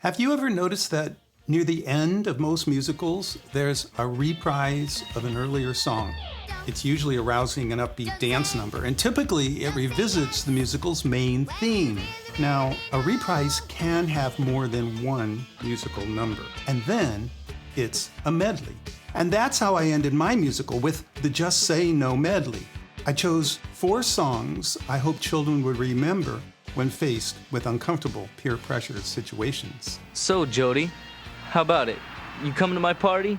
Have you ever noticed that near the end of most musicals, there's a reprise of an earlier song? It's usually a rousing and upbeat dance number, and typically it revisits the musical's main theme. Now, a reprise can have more than one musical number, and then it's a medley. And that's how I ended my musical, with the Just Say No medley. I chose 4 songs I hope children would remember when faced with uncomfortable peer pressure situations. So, Jody, how about it? You coming to my party?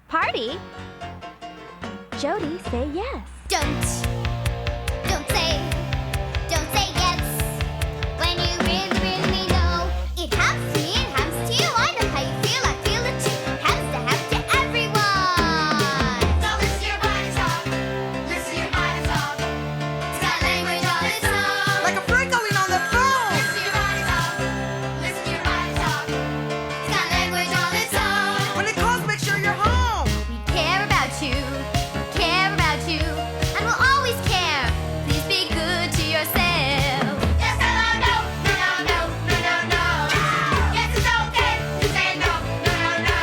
Party? Jody, say yes. Don't say yes. When you really know it happens to me, it happens to you. I know how you feel, I feel it too. It happens to everyone. So listen to your body talk. Listen to your body talk. It's got language all its own. Like a friend going on the phone. Listen to your body talk. Listen to your body talk. It's got language all its own. When it calls, make sure you're home. We care about you. And we'll always care. Please be good to yourself. Yes, hello, no, no, no, no, no, no. Yes, it's okay to say no, no, no, no.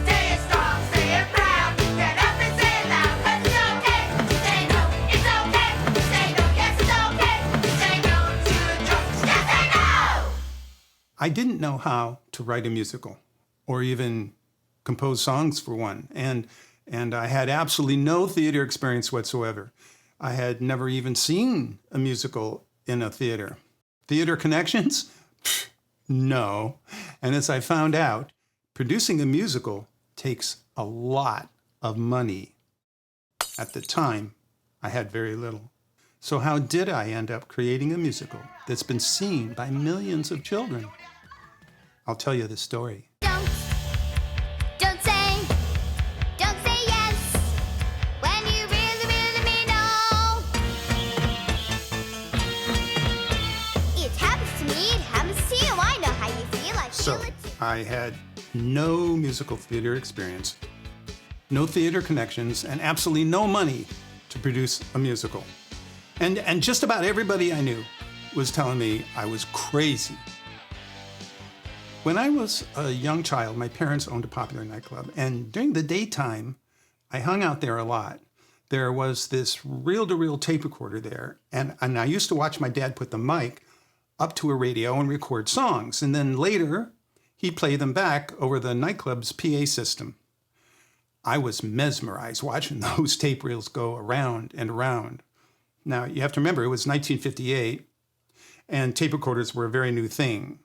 Say it strong, say it proud. Get up and say it loud. 'Cause it's okay to say no. It's okay to say no. Yes, it's okay to say no to drugs. Just say no. I didn't know how to write a musical or even compose songs for one. And I had absolutely no theater experience whatsoever. I had never even seen a musical in a theater. Theater connections? No. And as I found out, producing a musical takes a lot of money. At the time, I had very little. So how did I end up creating a musical that's been seen by millions of children? I'll tell you the story. Don't say yes. When you really know it happens to me, it happens to you. I know how you feel, I So feel it too. I had no musical theater experience, no theater connections, and absolutely no money to produce a musical. And just about everybody I knew was telling me I was crazy. When I was a young child, my parents owned a popular nightclub, and during the daytime, I hung out there a lot. There was this reel-to-reel tape recorder there, and I used to watch my dad put the mic up to a radio and record songs, and then later, he'd play them back over the nightclub's PA system. I was mesmerized watching those tape reels go around and around. Now, you have to remember, it was 1958, and tape recorders were a very new thing.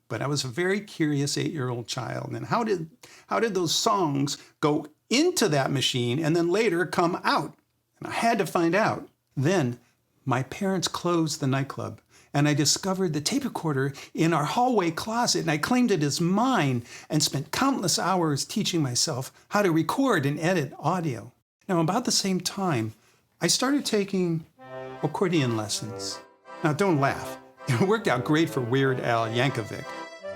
But I was a very curious 8-year-old child. And how did those songs go into that machine and then later come out? And I had to find out. Then my parents closed the nightclub, and I discovered the tape recorder in our hallway closet, and I claimed it as mine and spent countless hours teaching myself how to record and edit audio. Now, about the same time, I started taking accordion lessons. Now, don't laugh. It worked out great for Weird Al Yankovic.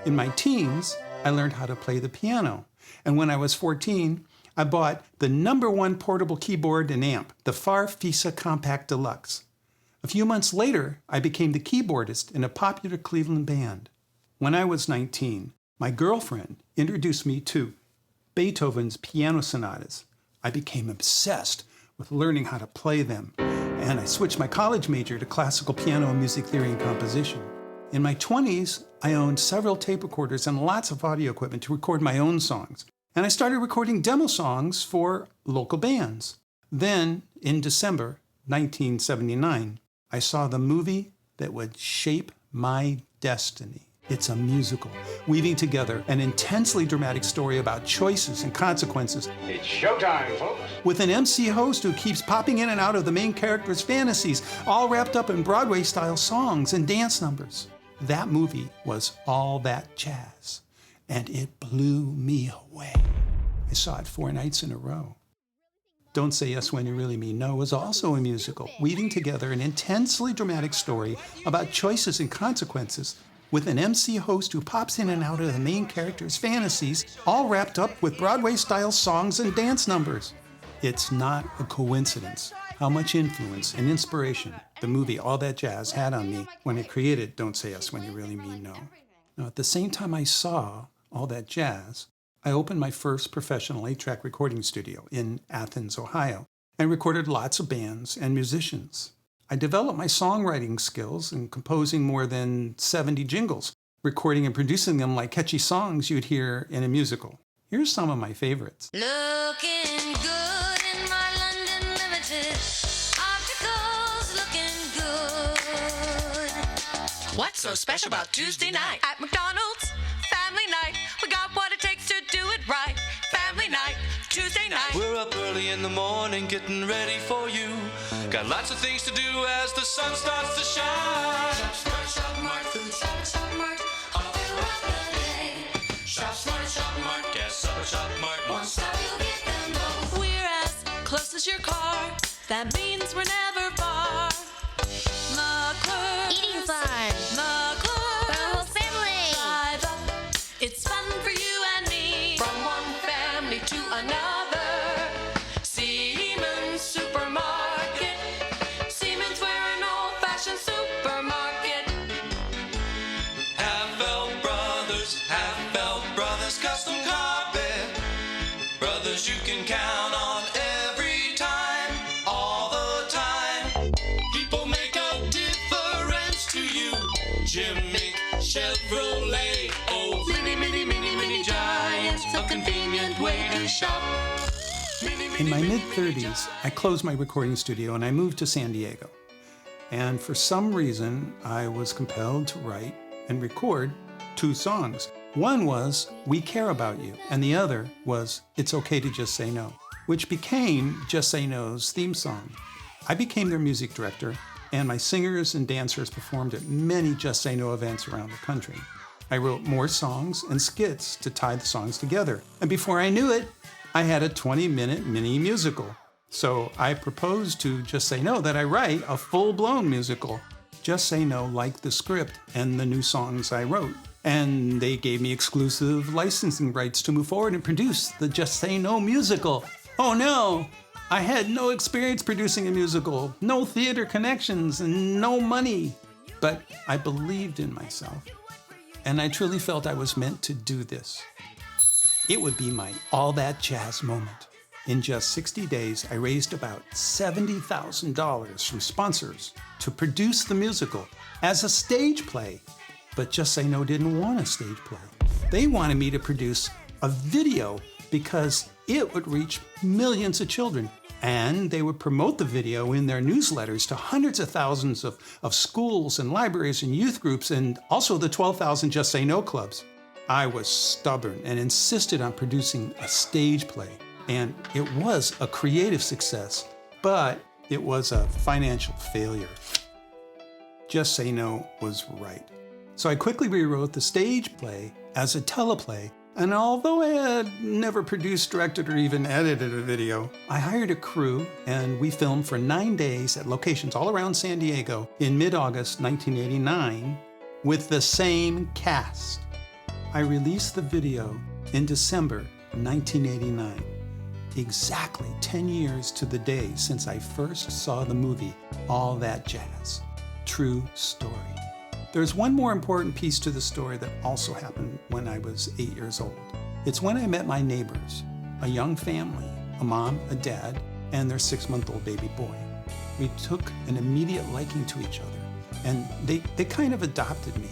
In my teens, I learned how to play the piano. And when I was 14, I bought the #1 portable keyboard and amp, the Farfisa Compact Deluxe. A few months later, I became the keyboardist in a popular Cleveland band. When I was 19, my girlfriend introduced me to Beethoven's piano sonatas. I became obsessed with learning how to play them, and I switched my college major to classical piano and music theory and composition. In my 20s, I owned several tape recorders and lots of audio equipment to record my own songs, and I started recording demo songs for local bands. Then, in December 1979, I saw the movie that would shape my destiny. It's a musical, weaving together an intensely dramatic story about choices and consequences. It's showtime, folks. With an MC host who keeps popping in and out of the main character's fantasies, all wrapped up in Broadway-style songs and dance numbers. That movie was all that jazz, and it blew me away. I saw it 4 nights in a row. Don't Say Yes When You Really Mean No was also a musical, weaving together an intensely dramatic story about choices and consequences, with an MC host who pops in and out of the main character's fantasies, all wrapped up with Broadway-style songs and dance numbers. It's not a coincidence how much influence and inspiration the movie All That Jazz had on me when it created Don't Say Yes When You Really Mean No. Now, at the same time I saw all that jazz, I opened my first professional 8-track recording studio in Athens, Ohio, and recorded lots of bands and musicians. I developed my songwriting skills in composing more than 70 jingles, recording and producing them like catchy songs you'd hear in a musical. Here's some of my favorites. Looking good in my London Limited. Opticals looking good. What's so special about Tuesday night? At McDonald's, family night. We got what it takes to do it right. Family night, Tuesday night. We're up early in the morning getting ready for you. Got lots of things to do as the sun starts to shine. Shop smart, shop mart, food shop mart. All throughout the day. Shop smart, shop mart. Gas up, shop mart. One stop, you'll get them both. We're as close as your car. That means we're never far. McClure. Eating fun. McClure. For the whole family. Drive up. It's fun for you and me. From one family to another. Siemens Supermarket. Siemens, we're an old-fashioned supermarket. Half-Belt Brothers Custom Carpet. Brothers you can count on every time, all the time. People make a difference to you. Jimmy Chevrolet. Oh, mini giants. A convenient way to shop. In my mid-30s, I closed my recording studio and I moved to San Diego. And for some reason, I was compelled to write and record 2 songs. One was We Care About You, and the other was It's Okay to Just Say No, which became Just Say No's theme song. I became their music director, and my singers and dancers performed at many Just Say No events around the country. I wrote more songs and skits to tie the songs together, and before I knew it, I had a 20-minute mini musical. So I proposed to Just Say No that I write a full-blown musical. Just Say No liked the script and the new songs I wrote, and they gave me exclusive licensing rights to move forward and produce the Just Say No musical. Oh no! I had no experience producing a musical, no theater connections, and no money. But I believed in myself, and I truly felt I was meant to do this. It would be my all that jazz moment. In just 60 days, I raised about $70,000 from sponsors to produce the musical as a stage play. But Just Say No didn't want a stage play. They wanted me to produce a video because it would reach millions of children. And they would promote the video in their newsletters to hundreds of thousands of schools and libraries and youth groups, and also the 12,000 Just Say No clubs. I was stubborn and insisted on producing a stage play. And it was a creative success, but it was a financial failure. Just Say No was right. So I quickly rewrote the stage play as a teleplay, and although I had never produced, directed, or even edited a video, I hired a crew and we filmed for 9 days at locations all around San Diego in mid-August 1989 with the same cast. I released the video in December 1989, exactly 10 years to the day since I first saw the movie All That Jazz. True story. There's one more important piece to the story that also happened when I was 8 years old. It's when I met my neighbors, a young family, a mom, a dad, and their 6-month-old baby boy. We took an immediate liking to each other, and they kind of adopted me.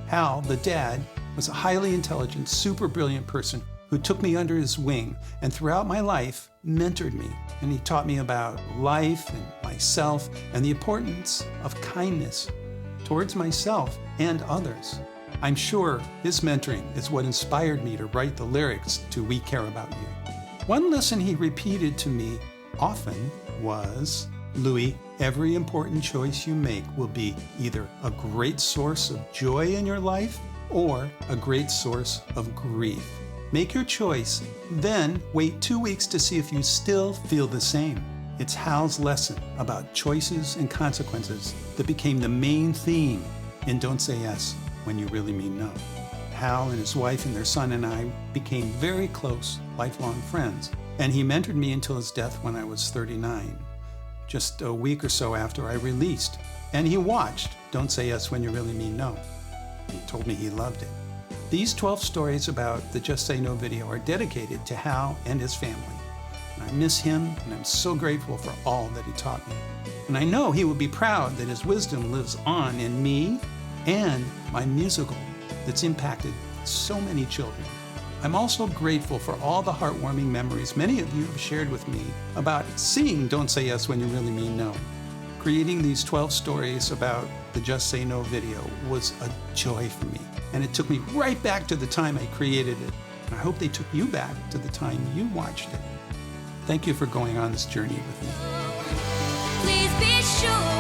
Hal, the dad, was a highly intelligent, super brilliant person who took me under his wing and throughout my life mentored me. And he taught me about life and myself and the importance of kindness towards myself and others. I'm sure his mentoring is what inspired me to write the lyrics to We Care About You. One lesson he repeated to me often was, Louis, every important choice you make will be either a great source of joy in your life or a great source of grief. Make your choice, then wait 2 weeks to see if you still feel the same. It's Hal's lesson about choices and consequences that became the main theme in Don't Say Yes When You Really Mean No. Hal and his wife and their son and I became very close, lifelong friends, and he mentored me until his death when I was 39, just a week or so after I released, and he watched Don't Say Yes When You Really Mean No. He told me he loved it. These 12 stories about the Just Say No video are dedicated to Hal and his family. I miss him, and I'm so grateful for all that he taught me. And I know he would be proud that his wisdom lives on in me and my musical that's impacted so many children. I'm also grateful for all the heartwarming memories many of you have shared with me about seeing Don't Say Yes When You Really Mean No. Creating these 12 stories about the Just Say No video was a joy for me, and it took me right back to the time I created it. And I hope they took you back to the time you watched it. Thank you for going on this journey with me. Please be sure